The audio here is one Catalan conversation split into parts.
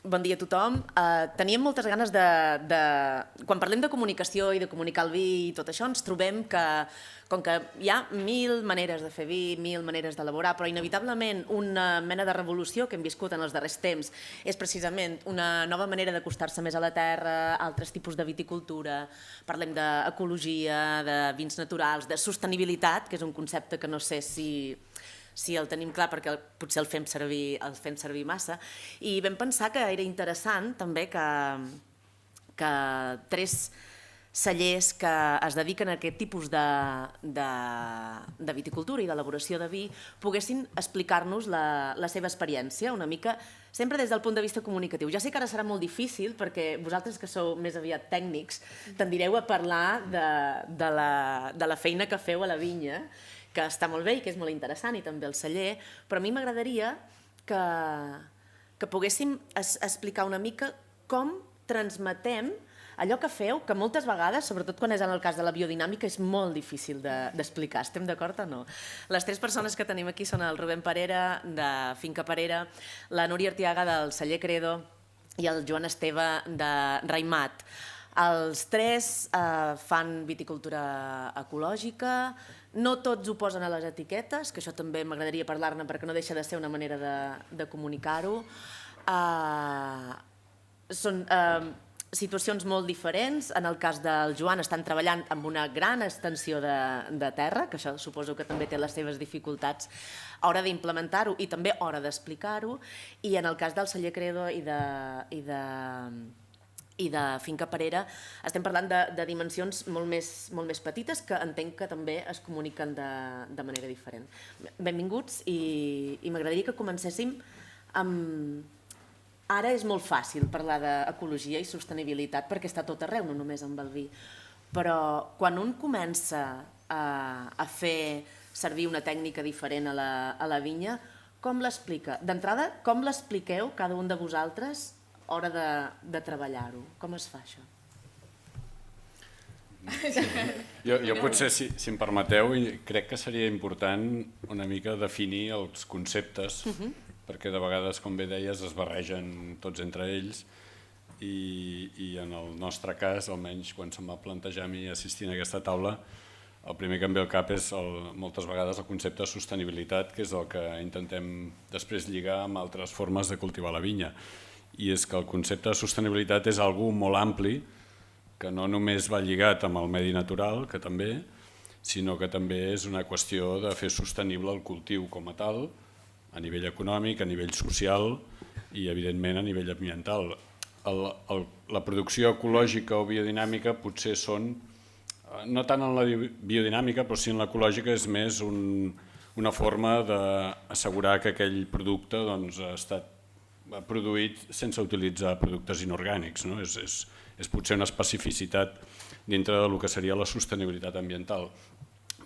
Bon dia a tothom. Teníem moltes ganes quan parlem de comunicació i de comunicar el vi i tot això, ens trobem que, com que hi ha 1000 maneres de fer vi, 1000 maneres d'elaborar, però inevitablement una mena de revolució que hem viscut en els darrers temps és precisament una nova manera d'acostar-se més a la terra, altres tipus de viticultura, parlem d'ecologia, de vins naturals, de sostenibilitat, que és un concepte que no sé si el tenim clar perquè potser el fem servir massa, i vam pensar que era interessant també que 3 cellers que es dediquen a aquest tipus de viticultura i d'elaboració de vi poguessin explicar-nos la seva experiència una mica, sempre des del punt de vista comunicatiu. Ja sé que ara serà molt difícil perquè vosaltres que sou més aviat tècnics tendireu a parlar de la feina que feu a la vinya, que està molt bé i que és molt interessant, i també el celler, però a mi m'agradaria que poguéssim explicar una mica com transmetem allò que feu, que moltes vegades, sobretot quan és en el cas de la biodinàmica, és molt difícil d'explicar. Estem d'acord o no? Les 3 persones que tenim aquí són el Rubén Parera, de Finca Parera, la Núria Artiaga, del celler Credo, i el Joan Esteve, de Raimat. Els 3 fan viticultura ecològica, no tots ho posen a les etiquetes, que això també m'agradaria parlar-ne perquè no deixa de ser una manera de comunicar-ho. Són situacions molt diferents. En el cas del Joan estan treballant amb una gran extensió de terra, que això suposo que també té les seves dificultats a l'hora d'implementar-ho i també a l'hora d'explicar-ho. I en el cas del celler Credo i de Finca Parera estem parlant de dimensions molt més petites que entenc que també es comuniquen de manera diferent. Benvinguts i m'agradaria que comencéssim amb... Ara és molt fàcil parlar d'ecologia i sostenibilitat perquè està tot arreu, no només amb el vi. Però quan un comença a fer servir una tècnica diferent a la vinya, com l'explica? D'entrada, com l'expliqueu cada un de vosaltres a l'hora de treballar-ho? Com es fa això? Jo potser, si em permeteu, crec que seria important una mica definir els conceptes, perquè de vegades, com bé deies, es barregen tots entre ells i en el nostre cas, almenys quan se'm va plantejar a mi assistir a aquesta taula, el primer que em ve al cap és moltes vegades el concepte de sostenibilitat, que és el que intentem després lligar amb altres formes de cultivar la vinya. I és que el concepte de sostenibilitat és algo molt ampli, que no només va lligat amb el medi natural, que també, sinó que també és una qüestió de fer sostenible el cultiu com a tal, a nivell econòmic, a nivell social i, evidentment, a nivell ambiental. La producció ecològica o biodinàmica potser són, no tant en la biodinàmica, però sí en l'ecològica, és més una forma d'assegurar que aquell producte ha estat produït sense utilitzar productes inorgànics. És potser una especificitat dintre del que seria la sostenibilitat ambiental.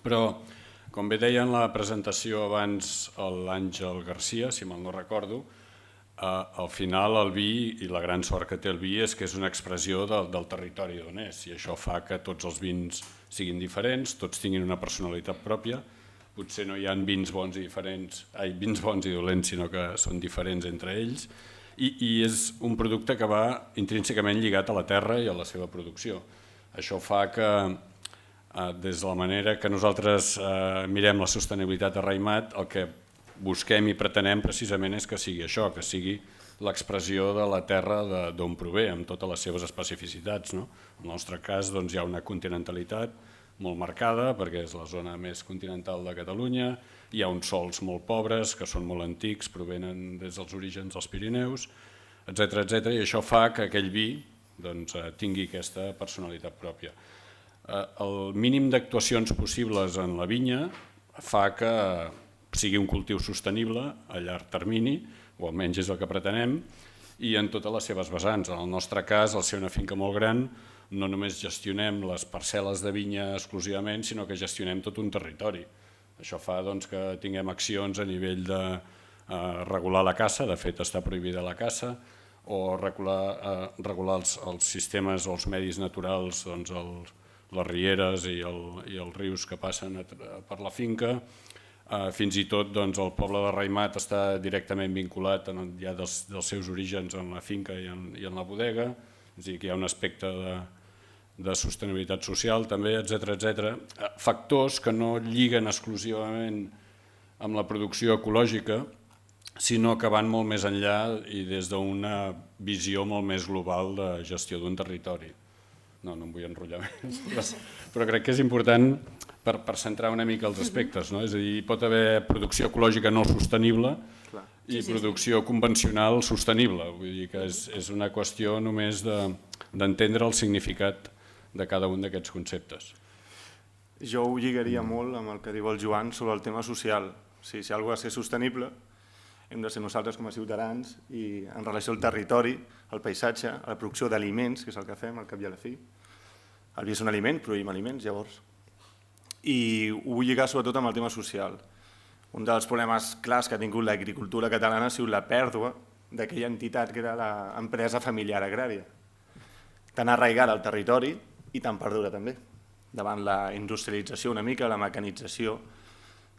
Però, com bé deia en la presentació abans l'Àngel Garcia, si mal no recordo, al final el vi, i la gran sort que té el vi, és que és una expressió del territori d'on és, i això fa que tots els vins siguin diferents, tots tinguin una personalitat pròpia. Potser no hi ha vins bons i dolents, sinó que són diferents entre ells, i és un producte que va intrínsecament lligat a la terra i a la seva producció. Això fa que, des de la manera que nosaltres mirem la sostenibilitat a Raimat, el que busquem i pretenem precisament és que sigui això, que sigui l'expressió de la terra d'on prové, amb totes les seves especificitats. En el nostre cas hi ha una continentalitat molt marcada, perquè és la zona més continental de Catalunya, hi ha uns sols molt pobres, que són molt antics, provenen des dels orígens dels Pirineus, etc. I això fa que aquell vi tingui aquesta personalitat pròpia. El mínim d'actuacions possibles en la vinya fa que sigui un cultiu sostenible a llarg termini, o almenys és el que pretenem, i en totes les seves vessants. En el nostre cas, al ser una finca molt gran, no només gestionem les parcel·les de vinya exclusivament, sinó que gestionem tot un territori. Això fa que tinguem accions a nivell de regular la caça, de fet està prohibida la caça, o regular els sistemes o els medis naturals, les rieres i els rius que passen per la finca, fins i tot el poble de Raimat està directament vinculat ja dels seus orígens en la finca i en la bodega, és a dir, que hi ha un aspecte de sostenibilitat social també, etc. Factors que no lliguen exclusivament amb la producció ecològica, sinó que van molt més enllà i des d'una visió molt més global de gestió d'un territori. No em vull enrotllar més, però crec que és important per centrar una mica els aspectes, no? És a dir, hi pot haver producció ecològica no sostenible i producció convencional sostenible, vull dir que és una qüestió només d'entendre el significat de cada un d'aquests conceptes. Jo ho lligaria molt amb el que diu el Joan sobre el tema social. Si alguna cosa ha de ser sostenible, hem de ser nosaltres com a ciutadans i en relació al territori, al paisatge, a la producció d'aliments, que és el que fem al cap i a la fi. El vi és un aliment, produïm aliments, llavors. I ho vull lligar sobretot amb el tema social. Un dels problemes clars que ha tingut l'agricultura catalana ha sigut la pèrdua d'aquella entitat que era l'empresa familiar agrària. Tan arraigada al territori i tan perdura també, davant la industrialització una mica, la mecanització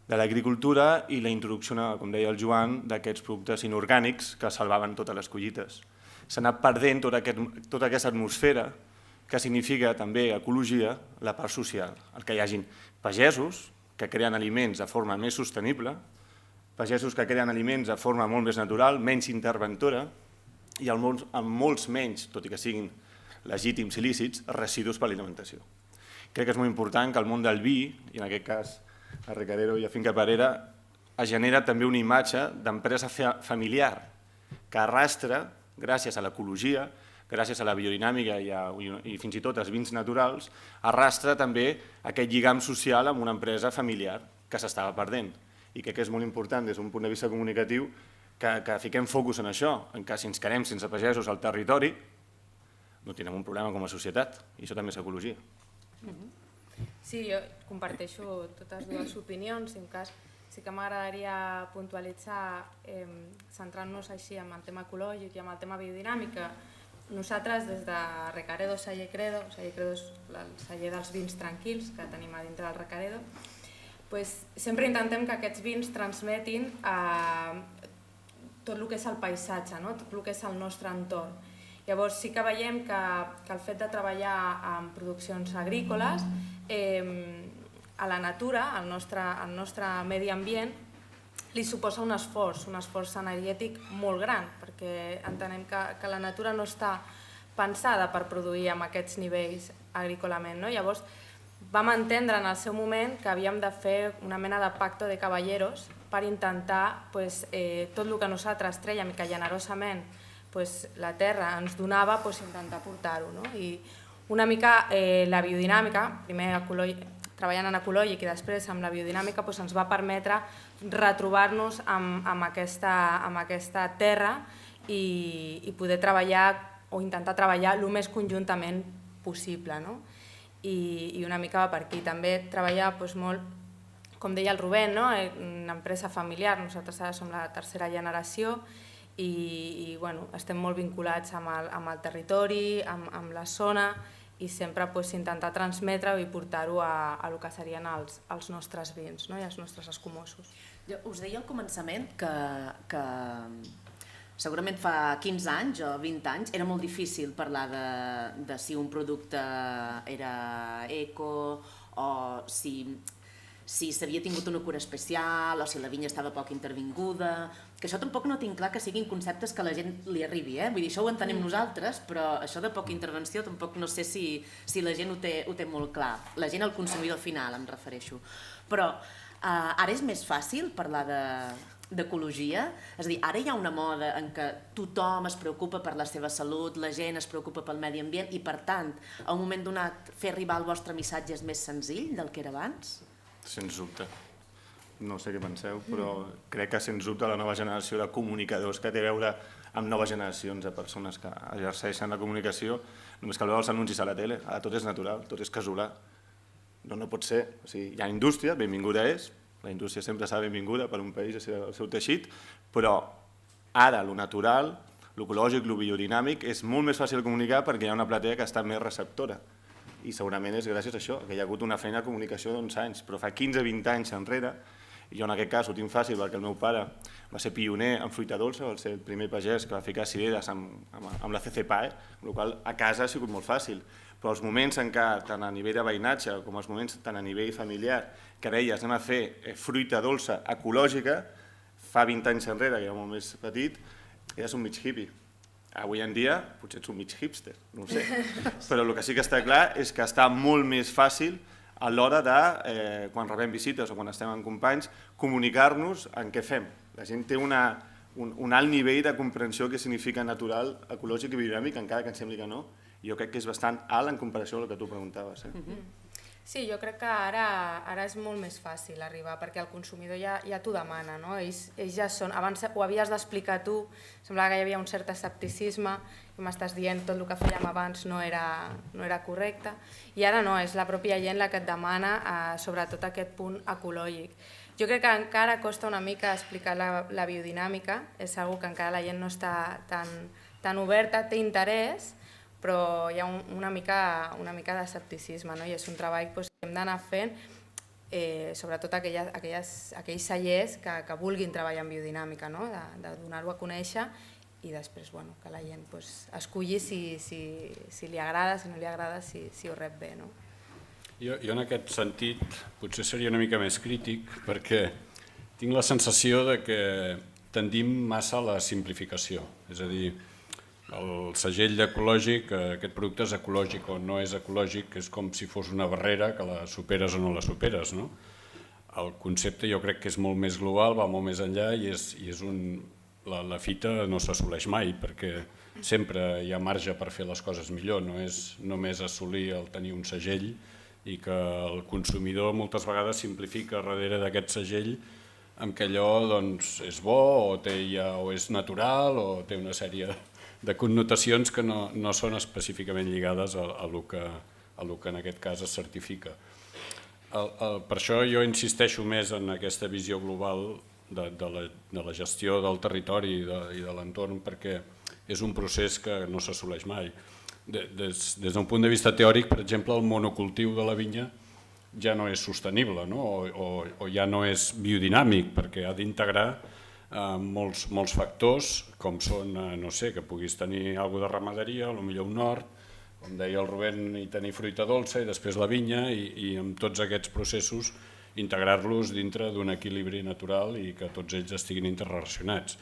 de l'agricultura i la introducció, com deia el Joan, d'aquests productes inorgànics que salvaven totes les collites. S'ha anat perdent tota aquesta atmosfera que significa també ecologia, la part social. El que hi hagin pagesos que creen aliments de forma més sostenible, pagesos que creen aliments de forma molt més natural, menys interventora i amb molts menys, tot i que siguin legítims i lícits, residus per l'alimentació. Crec que és molt important que el món del vi, i en aquest cas a Recarero i a Finca Parera, es genera també una imatge d'empresa familiar que arrastra, gràcies a l'ecologia, gràcies a la biodinàmica i fins i tot als vins naturals, arrastra també aquest lligam social amb una empresa familiar que s'estava perdent. I crec que és molt important des d'un punt de vista comunicatiu que fiquem focus en això, en que si ens quedem sense pagesos al territori no tindrem un problema com a societat, i això també és ecologia. Sí, jo comparteixo totes dues opinions, en cas sí que m'agradaria puntualitzar, centrant-nos així en el tema ecològic i en el tema biodinàmica. Nosaltres des de Recaredo Celler Credo, Celler Credo és el celler dels vins tranquils que tenim a dintre del Recaredo, sempre intentem que aquests vins transmetin tot el que és el paisatge, tot el que és el nostre entorn. Llavors sí que veiem que el fet de treballar en produccions agrícoles, a la natura, al nostre medi ambient, li suposa un esforç energètic molt gran, perquè entenem que la natura no està pensada per produir amb aquests nivells agrícolament. Llavors vam entendre en el seu moment que havíem de fer una mena de pacto de caballeros per intentar tot el que nosaltres trèiem i que generosament la terra ens donava, intentar portar-ho. I una mica la biodinàmica, primer treballant en ecològic i després amb la biodinàmica, ens va permetre retrobar-nos amb aquesta terra i poder treballar o intentar treballar el més conjuntament possible. I una mica va per aquí. També treballar molt, com deia el Rubén, una empresa familiar. Nosaltres ara som la tercera generació i estem molt vinculats amb el territori, amb la zona, i sempre intentar transmetre i portar-ho a el que serien els nostres vins i els nostres escumosos. Us deia al començament que segurament fa 15 anys o 20 anys era molt difícil parlar de si un producte era eco o si s'havia tingut una cura especial o si la vinya estava poc intervinguda, que això tampoc no tinc clar que siguin conceptes que a la gent li arribi, vull dir, això ho entenem nosaltres, però això de poca intervenció tampoc no sé si la gent ho té molt clar, la gent al consumidor final em refereixo, però ara és més fàcil parlar d'ecologia, és a dir, ara hi ha una moda en què tothom es preocupa per la seva salut, la gent es preocupa pel medi ambient i per tant, a un moment donat, fer arribar el vostre missatge és més senzill del que era abans? Sens dubte. No sé què penseu, però crec que sens dubte la nova generació de comunicadors que té a veure amb noves generacions de persones que exerceixen la comunicació, només cal veure els anuncis a la tele, ara tot és natural, tot és casolà. No pot ser. Hi ha indústria, benvinguda és, la indústria sempre serà benvinguda per un país, el seu teixit, però ara lo natural, l'ecològic, lo biodinàmic, és molt més fàcil de comunicar perquè hi ha una platea que està més receptora. I segurament és gràcies a això, que hi ha hagut una feina de comunicació d'11 anys, però fa 15-20 anys enrere I jo en aquest cas ho tinc fàcil perquè el meu pare va ser pioner en fruita dolça, va ser el primer pagès que va ficar cireres amb la CCPAE, amb la qual cosa a casa ha sigut molt fàcil. Però els moments en què, tant a nivell de veïnatge com els moments tant a nivell familiar, que deies anem a fer fruita dolça ecològica, fa 20 anys enrere, que era molt més petit, eres un mig hippie. Avui en dia potser ets un mig hipster, no ho sé. Però el que sí que està clar és que està molt més fàcil a l'hora de, quan rebem visites o quan estem amb companys, comunicar-nos en què fem. La gent té un alt nivell de comprensió que significa natural, ecològic i biodinàmic, encara que ens sembli que no. Jo crec que és bastant alt en comparació amb el que tu preguntaves. Sí, jo crec que ara és molt més fàcil arribar, perquè el consumidor ja t'ho demana, no? Ells ja són... Abans ho havies d'explicar tu, semblava que hi havia un cert escepticisme, i m'estàs dient tot el que fèiem abans no era correcte, i ara no, és la pròpia gent la que et demana sobretot aquest punt ecològic. Jo crec que encara costa una mica explicar la biodinàmica, és una que encara la gent no està tan oberta, té interès, però hi ha una mica d'escepticisme, no? I és un treball que hem d'anar fent, sobretot aquells cellers que vulguin treballar en biodinàmica, no? De donar-ho a conèixer i després que la gent esculli si li agrada, si no li agrada, si ho rep bé. Jo en aquest sentit potser seria una mica més crític perquè tinc la sensació de que tendim massa a la simplificació, és a dir, el segell ecològic, aquest producte és ecològic o no és ecològic, és com si fos una barrera que la superes o no la superes, no? El concepte jo crec que és molt més global, va molt més enllà i la fita no s'assoleix mai perquè sempre hi ha marge per fer les coses millor, no és només assolir el tenir un segell i que el consumidor moltes vegades simplifica darrere d'aquest segell amb que allò és bo o és natural o té una sèrie de connotacions que no són específicament lligades a lo que en aquest cas es certifica. Per això jo insisteixo més en aquesta visió global de la gestió del territori i de l'entorn perquè és un procés que no s'assoleix mai. Des d'un punt de vista teòric, per exemple, el monocultiu de la vinya ja no és sostenible o ja no és biodinàmic perquè ha d'integrar molts factors com són, no sé, que puguis tenir alguna de ramaderia, potser un hort, com deia el Rubén, i tenir fruita dolça i després la vinya i amb tots aquests processos integrar-los dintre d'un equilibri natural i que tots ells estiguin interrelacionats.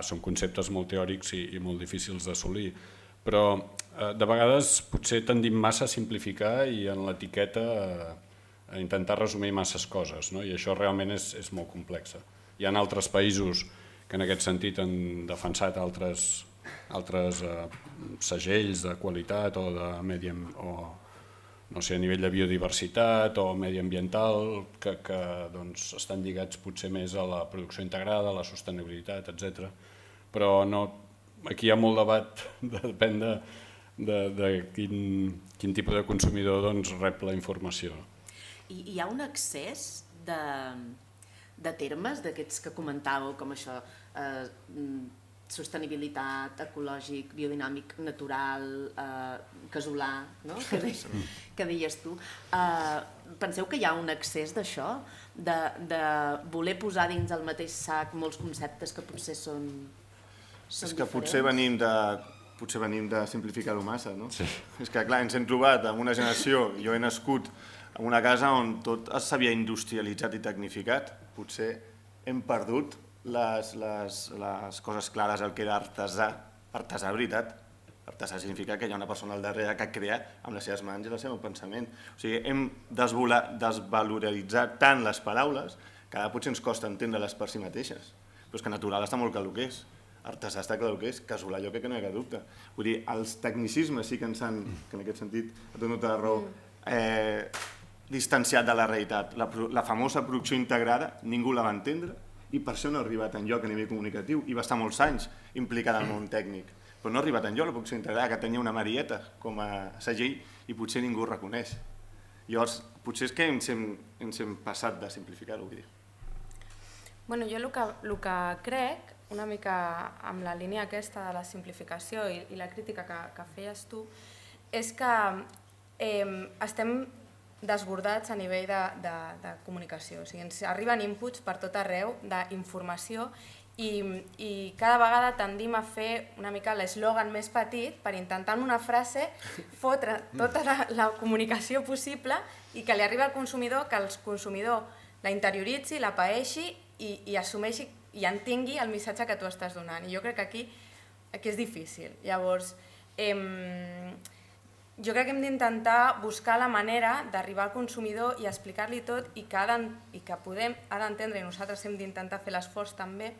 Són conceptes molt teòrics i molt difícils d'assolir, però de vegades potser tendim massa a simplificar i en l'etiqueta a intentar resumir masses coses, i això realment és molt complex. Hi ha altres països que en aquest sentit han defensat altres segells de qualitat o no sé, a nivell de biodiversitat o mediambiental que estan lligats potser més a la producció integrada, a la sostenibilitat, etc. Però aquí hi ha molt debat, depèn de quin tipus de consumidor rep la informació. Hi ha un excés de termes d'aquests que comentàveu, com això, sostenibilitat, ecològic, biodinàmic, natural, casolà, que deies tu. Penseu que hi ha un excés d'això, de voler posar dins el mateix sac molts conceptes que potser són diferents? És que potser venim de simplificar-ho massa, no? És que clar, ens hem trobat en una generació, jo he nascut en una casa on tot s'havia industrialitzat i tecnificat, potser hem perdut les coses clares, el que era artesà, artesà veritat. Artesà significa que hi ha una persona al darrere que crea amb les seves mans i el seu pensament. O sigui, hem desvaloritzat tant les paraules que ara potser ens costa entendre-les per si mateixes. Però és que natural està molt clar el que és. Artesà està clar el que és, casolà jo crec que no hi ha cap dubte. Vull dir, els tecnicismes sí que ens han, que en aquest sentit, et dono tota la raó, distanciat de la realitat. La famosa producció integrada ningú la va entendre i per això no ha arribat enlloc a nivell comunicatiu i va estar molts anys implicada en el món tècnic. Però no ha arribat enlloc la producció integrada, que tenia una Marieta com a segell i potser ningú ho reconeix. Llavors, potser és que ens hem passat de simplificar-ho, vull dir. Bueno, jo el que crec, una mica amb la línia aquesta de la simplificació i la crítica que feies tu, és que estem desbordats a nivell de comunicació. O sigui, ens arriben inputs per tot arreu d'informació i cada vegada tendim a fer una mica l'eslògan més petit per intentar en una frase fotre tota la comunicació possible i que li arribi al consumidor, que el consumidor la interioritzi, la paeixi i assumeixi i entengui el missatge que tu estàs donant. I jo crec que aquí és difícil. Llavors, jo crec que hem d'intentar buscar la manera d'arribar al consumidor i explicar-li tot i que ha d'entendre, i nosaltres hem d'intentar fer l'esforç també,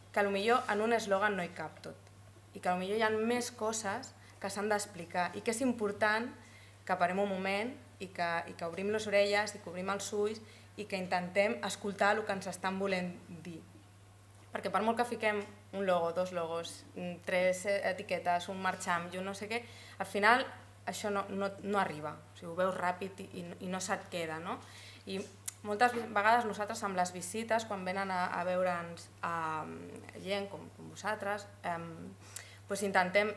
que potser en un eslògan no hi cap tot i que potser hi ha més coses que s'han d'explicar i que és important que parem un moment i que obrim les orelles i que obrim els ulls i que intentem escoltar el que ens estan volent dir. Perquè per molt que fiquem un logo, 2 logos, 3 etiquetes, un marxam i un no sé què, al final això no arriba, o sigui, ho veus ràpid i no se't queda, no? I moltes vegades nosaltres amb les visites, quan venen a veure'ns gent com vosaltres, intentem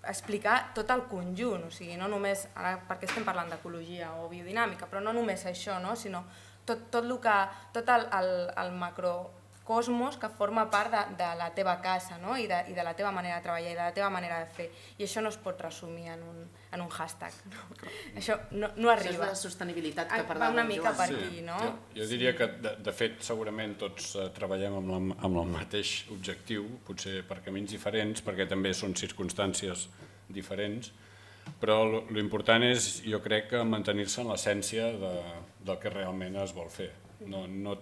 explicar tot el conjunt, o sigui, no només, ara perquè estem parlant d'ecologia o biodinàmica, però no només això, sinó tot el macrocosmos que forma part de la teva casa i de la teva manera de treballar i de la teva manera de fer. I això no es pot resumir en un hashtag. Això no arriba. Això és la sostenibilitat que va una mica per aquí, no? Jo diria que, de fet, segurament tots treballem amb el mateix objectiu, potser per camins diferents, perquè també són circumstàncies diferents, però l'important és, jo crec, mantenir-se en l'essència del que realment es vol fer. No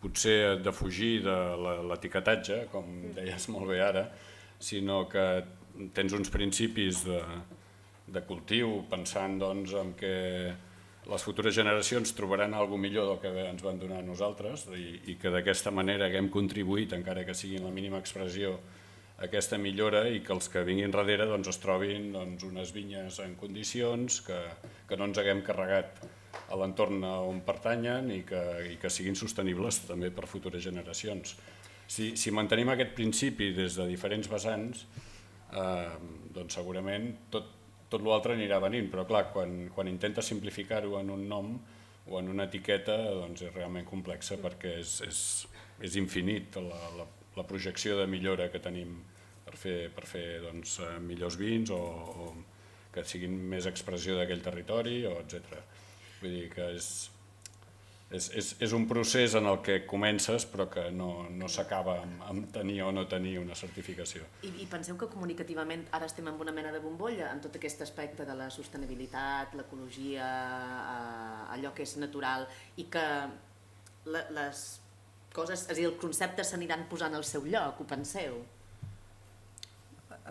potser de fugir de l'etiquetatge, com deies molt bé ara, sinó que tens uns principis de cultiu, pensant en que les futures generacions trobaran alguna millor del que ens van donar a nosaltres i que d'aquesta manera haguem contribuït, encara que sigui en la mínima expressió, a aquesta millora i que els que vinguin darrere es trobin unes vinyes en condicions, que no ens haguem carregat a l'entorn on pertanyen i que siguin sostenibles també per futures generacions. Si mantenim aquest principi des de diferents vessants, doncs segurament tot l'altre anirà venint, però clar, quan intenta simplificar-ho en un nom o en una etiqueta doncs és realment complexa perquè és infinit la projecció de millora que tenim per fer millors vins o que siguin més expressió d'aquell territori, etc. Vull dir que és un procés en el que comences però que no s'acaba amb tenir o no tenir una certificació. I penseu que comunicativament ara estem en una mena de bombolla en tot aquest aspecte de la sostenibilitat, l'ecologia, allò que és natural i que les coses, és a dir, els conceptes s'aniran posant al seu lloc, ho penseu?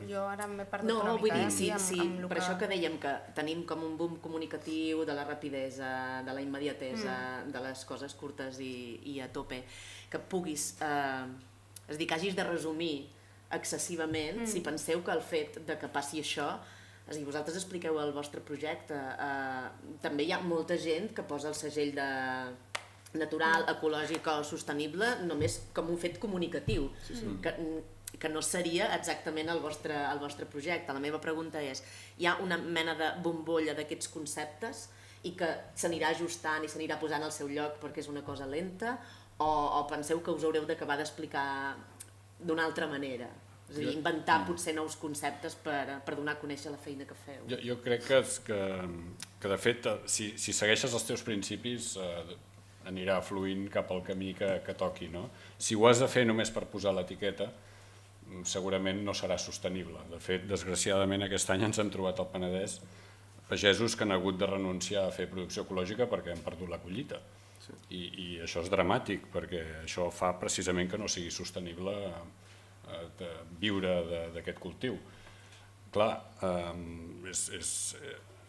Jo ara m'he perdut una mica. No, vull dir, sí, per això que dèiem que tenim com un boom comunicatiu de la rapidesa, de la immediatesa, de les coses curtes i a tope, que puguis, és a dir, que hagis de resumir excessivament, si penseu que el fet de que passi això, és a dir, vosaltres expliqueu el vostre projecte, també hi ha molta gent que posa el segell de natural, ecològic o sostenible només com un fet comunicatiu, que no seria exactament el vostre projecte. La meva pregunta és, hi ha una mena de bombolla d'aquests conceptes i que s'anirà ajustant i s'anirà posant al seu lloc perquè és una cosa lenta o penseu que us haureu d'acabar d'explicar d'una altra manera? És a dir, inventar potser nous conceptes per donar a conèixer la feina que feu. Jo crec que de fet, si segueixes els teus principis, anirà fluint cap al camí que toqui. Si ho has de fer només per posar l'etiqueta, segurament no serà sostenible. De fet, desgraciadament, aquest any ens hem trobat al Penedès pagesos que han hagut de renunciar a fer producció ecològica perquè han perdut la collita. I això és dramàtic, perquè això fa precisament que no sigui sostenible viure d'aquest cultiu. Clar,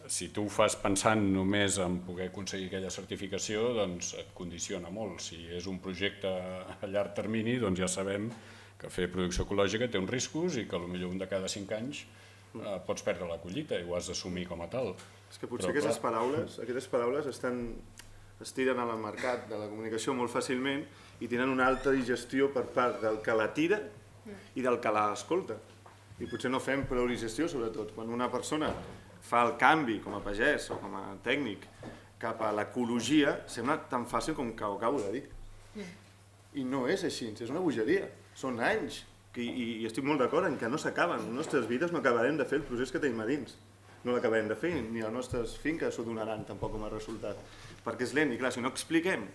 si tu ho fas pensant només en poder aconseguir aquella certificació, doncs et condiciona molt. Si és un projecte a llarg termini, doncs ja sabem que fer producció ecològica té uns riscos i que potser un de cada 5 anys pots perdre la collita i ho has d'assumir com a tal. És que potser aquestes paraules es tiren al mercat de la comunicació molt fàcilment i tenen una alta digestió per part del que la tira i del que l'escolta. I potser no fem prou digestió, sobretot. Quan una persona fa el canvi com a pagès o com a tècnic cap a l'ecologia, sembla tan fàcil com que ho acabo de dir. I no és així, és una bogeria. Són anys, i estic molt d'acord en que no s'acaben. Les nostres vides no acabarem de fer el procés que tenim a dins. No l'acabarem de fer, ni les nostres finques s'ho donaran tampoc com a resultat. Perquè és lent, i clar, si no expliquem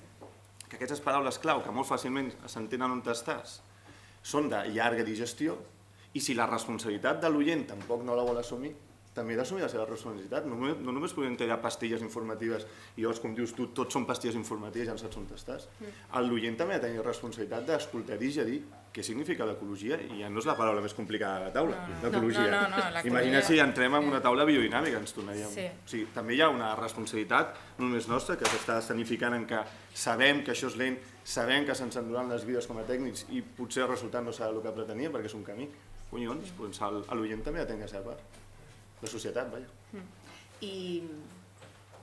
que aquestes paraules clau, que molt fàcilment s'entenen on estàs, són de llarga digestió, i si la responsabilitat de l'oient tampoc no la vol assumir, també ha d'assumir la seva responsabilitat. No només podem tenir pastilles informatives i llavors, com dius tu, tots són pastilles informatives i ja no saps on estàs. L'oient també ha de tenir responsabilitat d'escoltar i digerir què significa l'ecologia, i ja no és la paraula més complicada de la taula, l'ecologia. Imagina si entrem en una taula biodinàmica, ens tornaríem. O sigui, també hi ha una responsabilitat, no només nostra, que s'està escenificant en que sabem que això és lent, sabem que se'ns enduran les vides com a tècnics i potser el resultat no serà el que pretenia perquè és un camí. Collons, l'oient també ha de tenir la seva part. La societat, vaja. I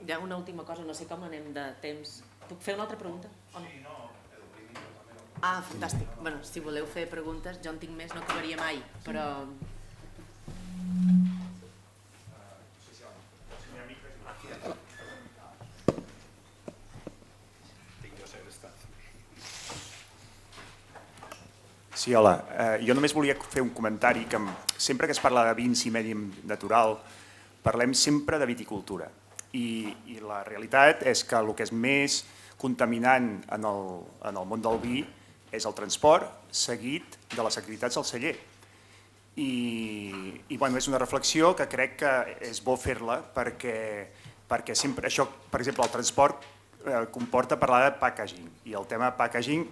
hi ha una última cosa, no sé com anem de temps. Puc fer una altra pregunta? O no? Ah, fantàstic. Bueno, si voleu fer preguntes, jo en tinc més, no acabaria mai, però... Sí, hola. Jo només volia fer un comentari que sempre que es parla de vins i medi natural parlem sempre de viticultura i la realitat és que el que és més contaminant en el món del vi és el transport seguit de les activitats al celler. I bueno, és una reflexió que crec que és bo fer-la perquè sempre això, per exemple, el transport comporta parlar de packaging i el tema packaging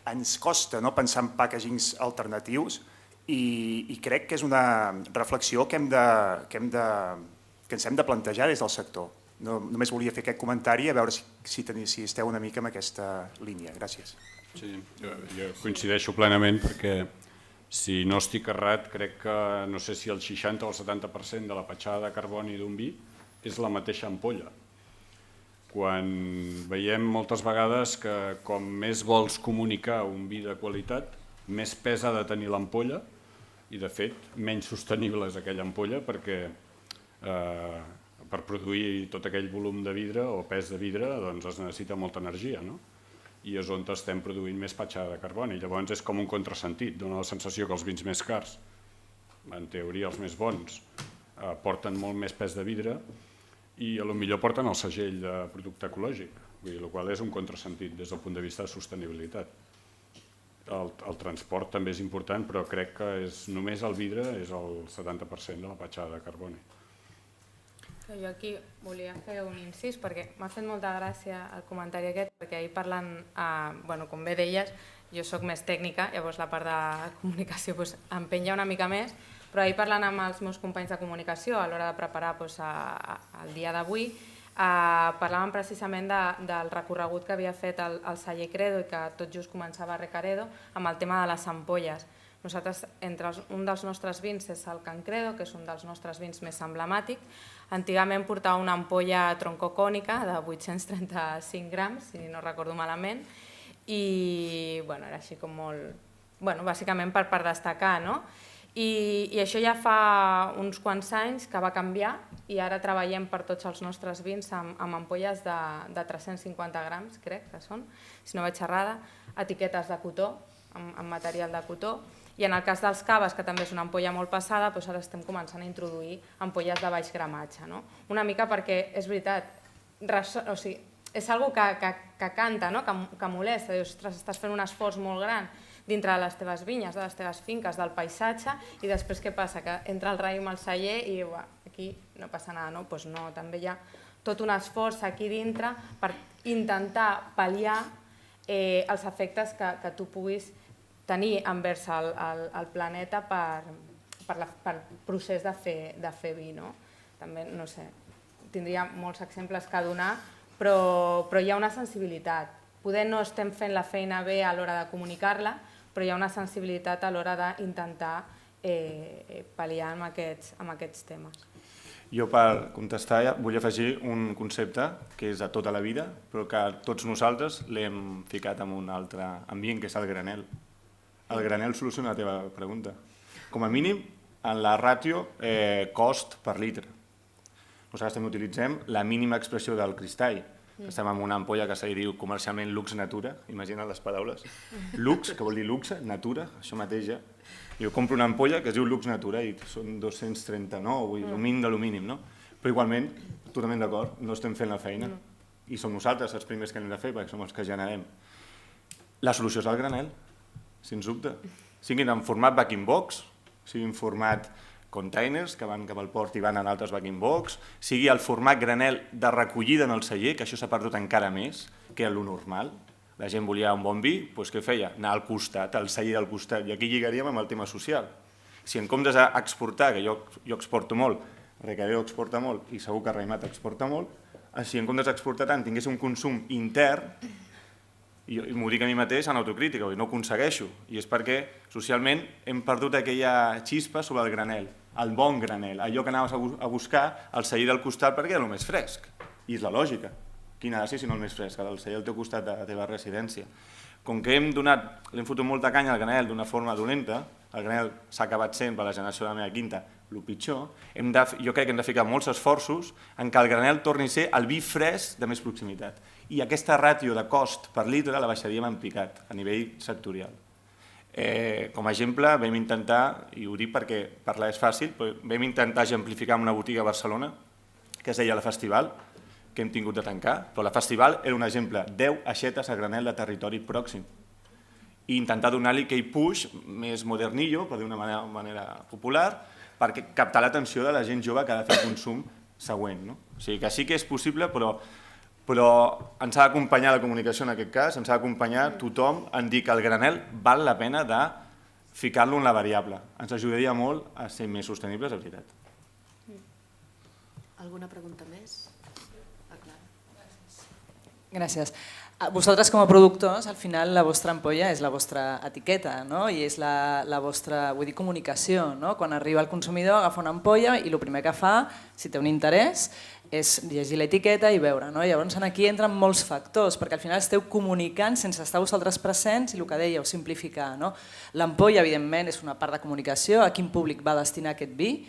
ens costa no pensar en packagings alternatius i crec que és una reflexió que ens hem de plantejar des del sector. Només volia fer aquest comentari a veure si esteu una mica en aquesta línia. Gràcies. Sí, jo coincideixo plenament perquè si no estic errat crec que no sé si el 60 o el 70% de la petjada de carboni d'un vi és la mateixa ampolla. Quan veiem moltes vegades que com més vols comunicar un vi de qualitat, més pes ha de tenir l'ampolla i, de fet, menys sostenible és aquella ampolla perquè per produir tot aquell volum de vidre o pes de vidre doncs es necessita molta energia, no? I és on estem produint més petjada de carboni. Llavors és com un contrasentit, dona la sensació que els vins més cars, en teoria els més bons, porten molt més pes de vidre i potser porten el segell de producte ecològic, el qual és un contrasentit des del punt de vista de sostenibilitat. El transport també és important, però crec que només el vidre és el 70% de la petjada de carboni. Jo aquí volia fer un incís perquè m'ha fet molta gràcia el comentari aquest, perquè ahir parlant, com bé deies, jo soc més tècnica, llavors la part de comunicació em penya una mica més, però ahir parlant amb els meus companys de comunicació a l'hora de preparar el dia d'avui, parlàvem precisament del recorregut que havia fet el celler Credo i que tot just començava Recaredo amb el tema de les ampolles. Nosaltres, un dels nostres vins és el Can Credo, que és un dels nostres vins més emblemàtics. Antigament portava una ampolla troncocònica de 835 grams, si no recordo malament, i era així com molt... Bàsicament per destacar, no? I això ja fa uns quants anys que va canviar i ara treballem per tots els nostres vins amb ampolles de 350 grams, crec que són, si no vaig errada, etiquetes de cotó, amb material de cotó. I en el cas dels caves, que també és una ampolla molt pesada, ara estem començant a introduir ampolles de baix gramatge. Una mica perquè, és veritat, és una cosa que canta, que molesta. Dius, ostres, estàs fent un esforç molt gran dintre de les teves vinyes, de les teves finques, del paisatge, i després què passa? Que entra el raïm al celler i aquí no passa nada, no? Doncs no, també hi ha tot un esforç aquí dintre per intentar pal·liar els efectes que tu puguis tenir envers el planeta per procés de fer vi. També, no sé, tindria molts exemples que donar, però hi ha una sensibilitat. Poder no estem fent la feina bé a l'hora de comunicar-la, però hi ha una sensibilitat a l'hora d'intentar pal·liar amb aquests temes. Jo, per contestar, vull afegir un concepte que és de tota la vida, però que tots nosaltres l'hem ficat en un altre ambient, que és el granel. El granel soluciona la teva pregunta. Com a mínim, en la ràtio cost per litre. nosaltres també utilitzem la mínima expressió del cristall. Estem amb una ampolla que se li diu comercialment Lux Natura, imagina't les paraules. Lux, que vol dir luxe, natura, això mateix ja. Jo compro una ampolla que es diu Lux Natura i són 239, vull dir, un mínim de lo mínim, no? Però igualment, totalment d'acord, no estem fent la feina. I som nosaltres els primers que hem de fer, perquè som els que generem. La solució és el granel, sens dubte. Siguin en format backing box, siguin en format containers que van cap al port i van en altres backing box, sigui el format granel de recollida en el celler, que això s'ha perdut encara més, que era lo normal. La gent volia un bon vi, doncs què feia? Anar al costat, al celler del costat. I aquí lligaríem amb el tema social. Si en comptes d'exportar, que jo exporto molt, Recadeo exporta molt i segur que Raimat exporta molt, si en comptes d'exportar tant tingués un consum intern, i m'ho dic a mi mateix en autocrítica, no ho aconsegueixo, i és perquè socialment hem perdut aquella xispa sobre el granel, el bon granel, allò que anaves a buscar al celler del costat perquè era el més fresc, i és la lògica. Quin ha de ser si no el més fresc, el celler al teu costat de la teva residència. Com que l'hem fotut molta canya al granel d'una forma dolenta, el granel s'ha acabat sent per la generació de la meva quinta el pitjor, jo crec que hem de ficar molts esforços en que el granel torni a ser el vi fresc de més proximitat. I aquesta ràtio de cost per litre la baixaríem en picat, a nivell sectorial. Com a exemple, vam intentar, i ho dic perquè parlar és fàcil, vam intentar exemplificar amb una botiga a Barcelona, que es deia La Festival, que hem tingut de tancar, però La Festival era un exemple, 10 aixetes a granel de territori pròxim. I intentar donar-li aquell push més modernillo, per dir d'una manera popular, per captar l'atenció de la gent jove que ha de fer el consum següent. O sigui que sí que és possible, però ens ha d'acompanyar la comunicació en aquest cas, ens ha d'acompanyar tothom en dir que el granel val la pena de ficar-lo en la variable. Ens ajudaria molt a ser més sostenibles, de veritat. Alguna pregunta més? Gràcies. Vosaltres com a productors, al final la vostra ampolla és la vostra etiqueta, no? I és la vostra, vull dir, comunicació, no? Quan arriba el consumidor agafa una ampolla i el primer que fa, si té un interès, és llegir l'etiqueta i veure, no? Llavors aquí entren molts factors, perquè al final esteu comunicant sense estar vosaltres presents i el que dèieu, simplificar, no? L'ampolla, evidentment, és una part de comunicació, a quin públic va destinar aquest vi,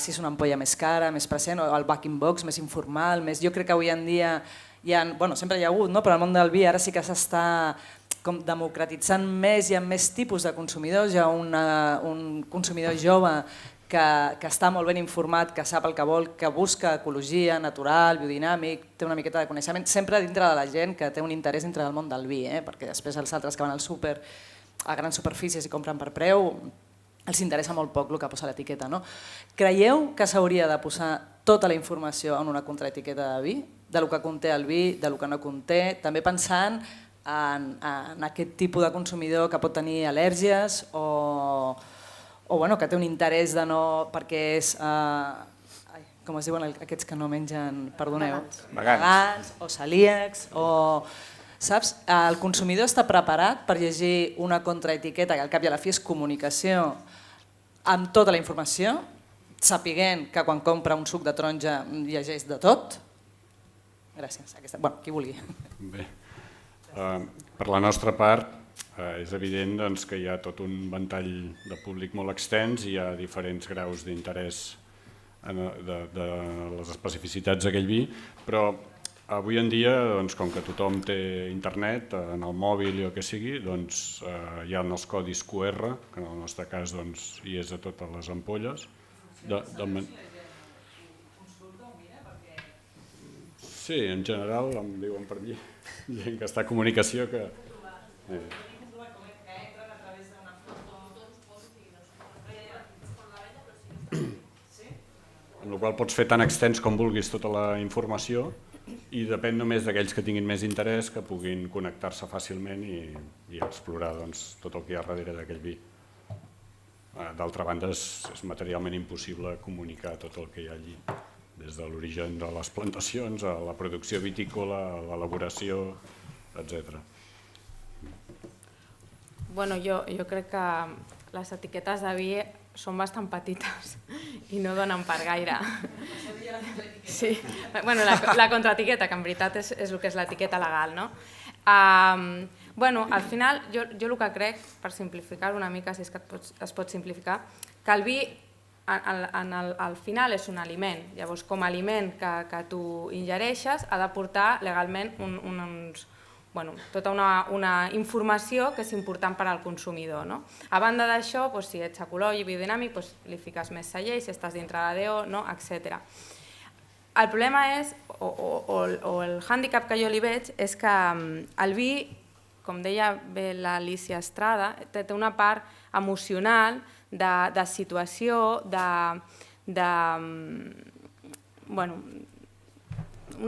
si és una ampolla més cara, més present, o el backing box més informal, jo crec que avui en dia sempre hi ha hagut, però al món del vi ara sí que s'està democratitzant més, hi ha més tipus de consumidors, hi ha un consumidor jove que està molt ben informat, que sap el que vol, que busca ecologia, natural, biodinàmic, té una miqueta de coneixement, sempre dintre de la gent que té un interès dintre del món del vi, perquè després els altres que van al súper, a grans superfícies i compren per preu, els interessa molt poc el que posa l'etiqueta. Creieu que s'hauria de posar tota la informació en una contraetiqueta de vi? Del que conté el vi, del que no conté, també pensant en aquest tipus de consumidor que pot tenir al·lèrgies o que té un interès de no... perquè és... com es diuen aquests que no mengen... Perdoneu. Vegans o celíacs o... Saps? El consumidor està preparat per llegir una contraetiqueta que al cap i a la fi és comunicació amb tota la informació, sapiguent que quan compra un suc de taronja llegeix de tot. Gràcies. Qui vulgui. Bé, per la nostra part és evident que hi ha tot un ventall de públic molt extens i hi ha diferents graus d'interès de les especificitats d'aquell vi, però avui en dia, com que tothom té internet, en el mòbil i el que sigui, hi ha els codis QR, que en el nostre cas hi és a totes les ampolles. Sí, en general, em diuen per allí, gent que està a comunicació que... En la qual pots fer tan extens com vulguis tota la informació i depèn només d'aquells que tinguin més interès que puguin connectar-se fàcilment i explorar tot el que hi ha darrere d'aquell vi. D'altra banda, és materialment impossible comunicar tot el que hi ha allí, des de l'origen de les plantacions a la producció vitícola, a l'elaboració, etc. Jo crec que les etiquetes de vi són bastant petites i no donen per gaire. Sí, la contraetiqueta, que en veritat és el que és l'etiqueta legal, no? Al final, jo el que crec, per simplificar una mica, si és que es pot simplificar, que el vi al final és un aliment. Llavors, com a aliment que tu ingereixes, ha de portar legalment tota una informació que és important per al consumidor. A banda d'això, si ets ecològic, biodinàmic, li fiques més celler, si estàs dintre de la DO, etc. El problema és, o el hàndicap que jo li veig, és que el vi, com deia bé l'Alícia Estrada, té una part emocional, de situació,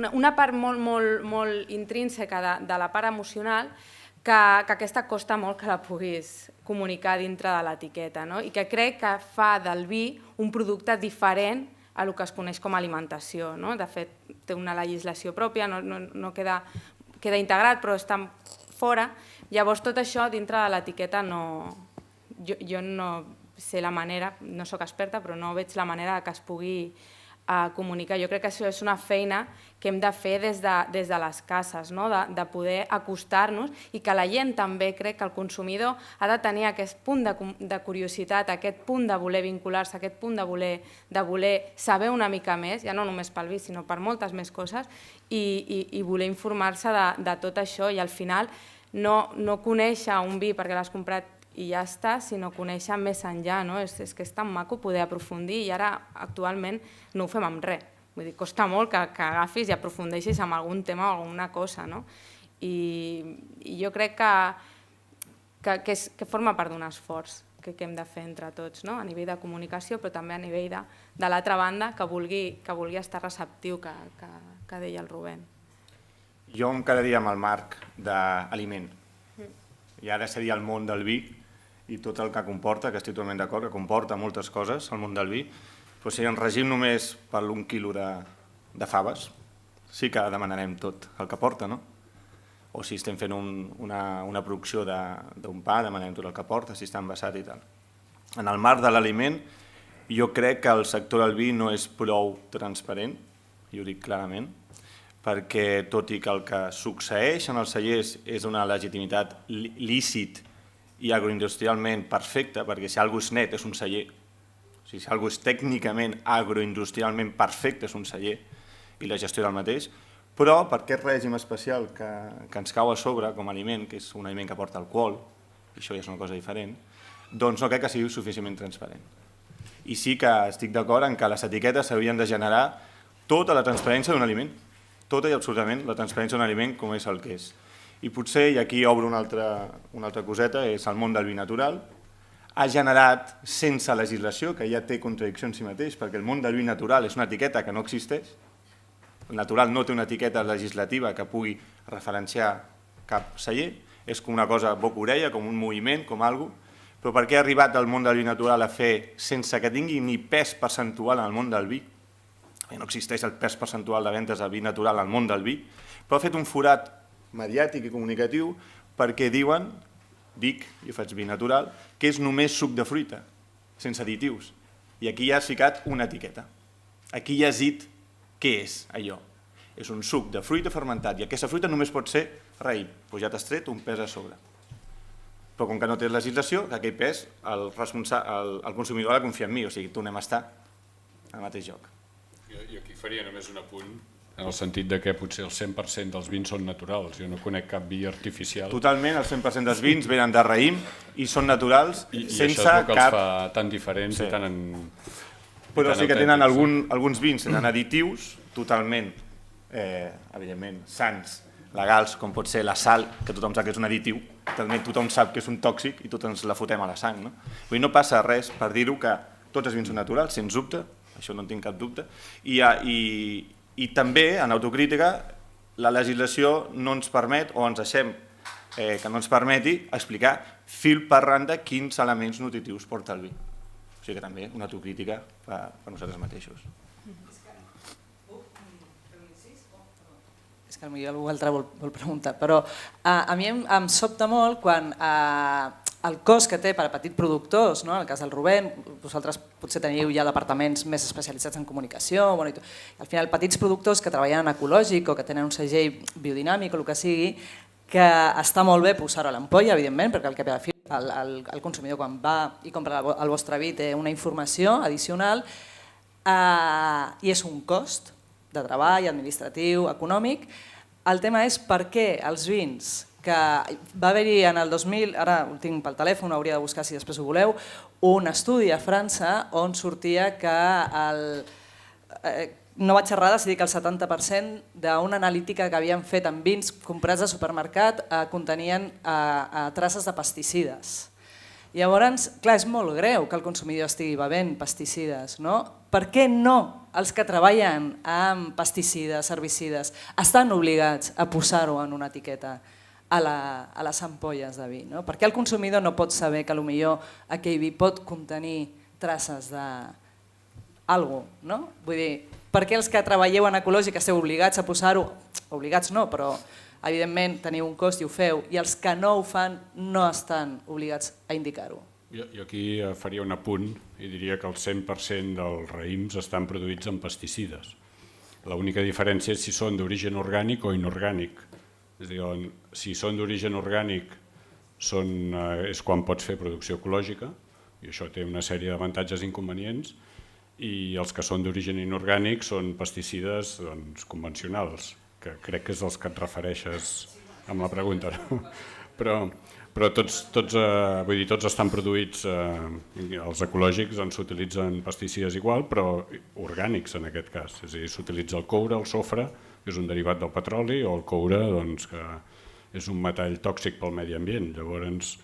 una part molt intrínseca de la part emocional que aquesta costa molt que la puguis comunicar dintre de l'etiqueta, i que crec que fa del vi un producte diferent a el que es coneix com a alimentació. De fet, té una legislació pròpia, no queda integrat, però està fora. Llavors, tot això dintre de l'etiqueta jo no sé la manera, no sóc experta, però no veig la manera que es pugui comunicar. Jo crec que això és una feina que hem de fer des de les cases, de poder acostar-nos i que la gent també, crec que el consumidor ha de tenir aquest punt de curiositat, aquest punt de voler vincular-se, aquest punt de voler saber una mica més, ja no només pel vi, sinó per moltes més coses, i voler informar-se de tot això i al final no conèixer un vi perquè l'has comprat i ja està, sinó conèixer més enllà. És que és tan maco poder aprofundir i ara actualment no ho fem amb res. Vull dir, costa molt que agafis i aprofundeixis en algun tema o alguna cosa. I jo crec que forma part d'un esforç que hem de fer entre tots, a nivell de comunicació, però també a nivell de l'altra banda, que vulgui estar receptiu, que deia el Rubén. Jo em quedaria amb el marc d'aliment. I ara seria el món del vi i tot el que comporta, que estic totalment d'acord, que comporta moltes coses, el món del vi. Però si en regim només per un quilo de faves, sí que demanarem tot el que porta, no? O si estem fent una producció d'un pa, demanarem tot el que porta, si està envasat i tal. En el marc de l'aliment, jo crec que el sector del vi no és prou transparent, i ho dic clarament, perquè tot i que el que succeeix en els cellers és una legitimitat lícit i agroindustrialment perfecta, perquè si alguna cosa és net és un celler, si alguna cosa és tècnicament agroindustrialment perfecte és un celler i la gestió del mateix, però per aquest règim especial que ens cau a sobre com a aliment, que és un aliment que porta alcohol, i això ja és una cosa diferent, doncs no crec que sigui suficientment transparent. I sí que estic d'acord en que les etiquetes s'haurien de generar tota la transparència d'un aliment, tota i absolutament la transparència d'un aliment com és el que és. I potser, i aquí obro una altra coseta, és el món del vi natural, ha generat, sense legislació, que ja té contradicció en si mateix, perquè el món del vi natural és una etiqueta que no existeix, el natural no té una etiqueta legislativa que pugui referenciar cap celler, és com una cosa boca-orella, com un moviment, com alguna cosa, però per què ha arribat el món del vi natural a fer sense que tingui ni pes percentual en el món del vi? No existeix el pes percentual de ventes de vi natural al món del vi, però ha fet un forat mediàtic i comunicatiu perquè diuen, jo faig vi natural, que és només suc de fruita, sense additius. I aquí ja has ficat una etiqueta. Aquí ja has dit què és allò. És un suc de fruita fermentat i aquesta fruita només pot ser raïm, doncs ja t'has tret un pes a sobre. Però com que no tens legislació, que aquell pes el consumidor ha de confiar en mi, o sigui, tornem a estar al mateix lloc. Jo aquí faria només un apunt, en el sentit que potser el 100% dels vins són naturals. Jo no conec cap vi artificial. Totalment, el 100% dels vins venen de raïm i són naturals sense cap... I això és el que els fa tan diferents i tan autèntics. Però sí que tenen alguns vins, tenen additius totalment, evidentment, sans, legals, com pot ser la sal, que tothom sap que és un additiu, tothom sap que és un tòxic i tots ens la fotem a la sang. Vull dir, no passa res per dir-ho que tots els vins són naturals, sens dubte, això no en tinc cap dubte, i també, en autocrítica, la legislació no ens permet, o ens deixem que no ens permeti, explicar fil per randa quins elements nutritius porta el vi. O sigui que també una autocrítica per nosaltres mateixos. És que potser algú altre vol preguntar, però a mi em sobta molt quan el cost que té per a petits productors, en el cas del Rubén, vosaltres potser teniu ja departaments més especialitzats en comunicació, al final petits productors que treballen en ecològic o que tenen un segell biodinàmic o el que sigui, que està molt bé posar-ho a l'ampolla, evidentment, perquè al cap i a la fi el consumidor quan va i compra el vostre vi té una informació addicional i és un cost de treball, administratiu, econòmic. El tema és per què els vins que va haver-hi en el 2000, ara ho tinc pel telèfon, ho hauria de buscar si després ho voleu, un estudi a França on sortia que no vaig errada si dic el 70% d'una analítica que havien fet en vins comprats al supermercat contenien traces de pesticides. Llavors, clar, és molt greu que el consumidor estigui bevent pesticides, no? Per què no els que treballen amb pesticides, herbicides, estan obligats a posar-ho en una etiqueta a les ampolles de vi? Per què el consumidor no pot saber que potser aquell vi pot contenir traces d'alguna cosa? Vull dir, per què els que treballeu en ecològic esteu obligats a posar-ho? Obligats no, però evidentment teniu un cost i ho feu, i els que no ho fan no estan obligats a indicar-ho. Jo aquí faria un apunt i diria que el 100% dels raïms estan produïts amb pesticides. L'única diferència és si són d'origen orgànic o inorgànic. És a dir, si són d'origen orgànic és quan pots fer producció ecològica, i això té una sèrie d'avantatges i inconvenients, i els que són d'origen inorgànic són pesticides convencionals, que crec que és els que et refereixes amb la pregunta. Però tots estan produïts, els ecològics s'utilitzen pesticides igual, però orgànics en aquest cas. És a dir, s'utilitza el coure, el sofre, que és un derivat del petroli, o el coure, que és un metall tòxic pel medi ambient. Llavors,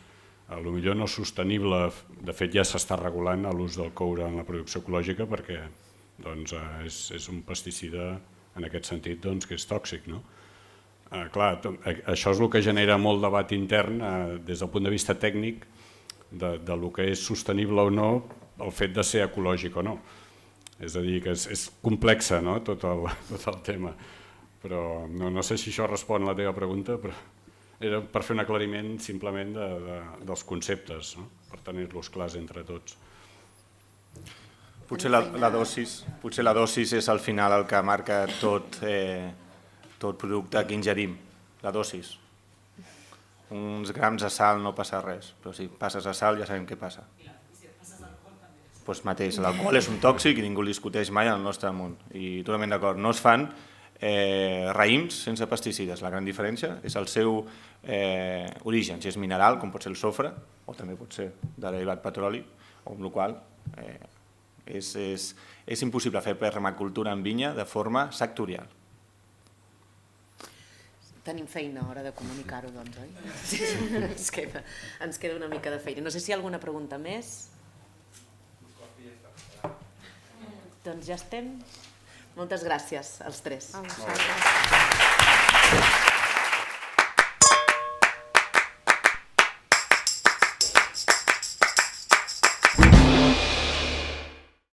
potser no és sostenible, de fet ja s'està regulant l'ús del coure en la producció ecològica perquè és un pesticida en aquest sentit que és tòxic. Clar, això és el que genera molt debat intern des del punt de vista tècnic del que és sostenible o no el fet de ser ecològic o no. És a dir, que és complexa tot el tema. Però no sé si això respon a la teva pregunta, però era per fer un aclariment simplement dels conceptes, per tenir-los clars entre tots. Potser la dosis és al final el que marca tot producte que ingerim, la dosis. Uns grams de sal no passa res, però si passes a sal ja sabem què passa. Doncs mateix, l'alcohol és un tòxic i ningú el discuteix mai al nostre món. I totalment d'acord, no es fan raïms sense pesticides. La gran diferència és el seu origen, si és mineral, com pot ser el sofre, o també pot ser derivat petroli, amb la qual és impossible fer permacultura en vinya de forma sectorial. Tenim feina a l'hora de comunicar-ho, doncs, oi? Ens queda una mica de feina. No sé si hi ha alguna pregunta més. Doncs ja estem. Moltes gràcies als tres.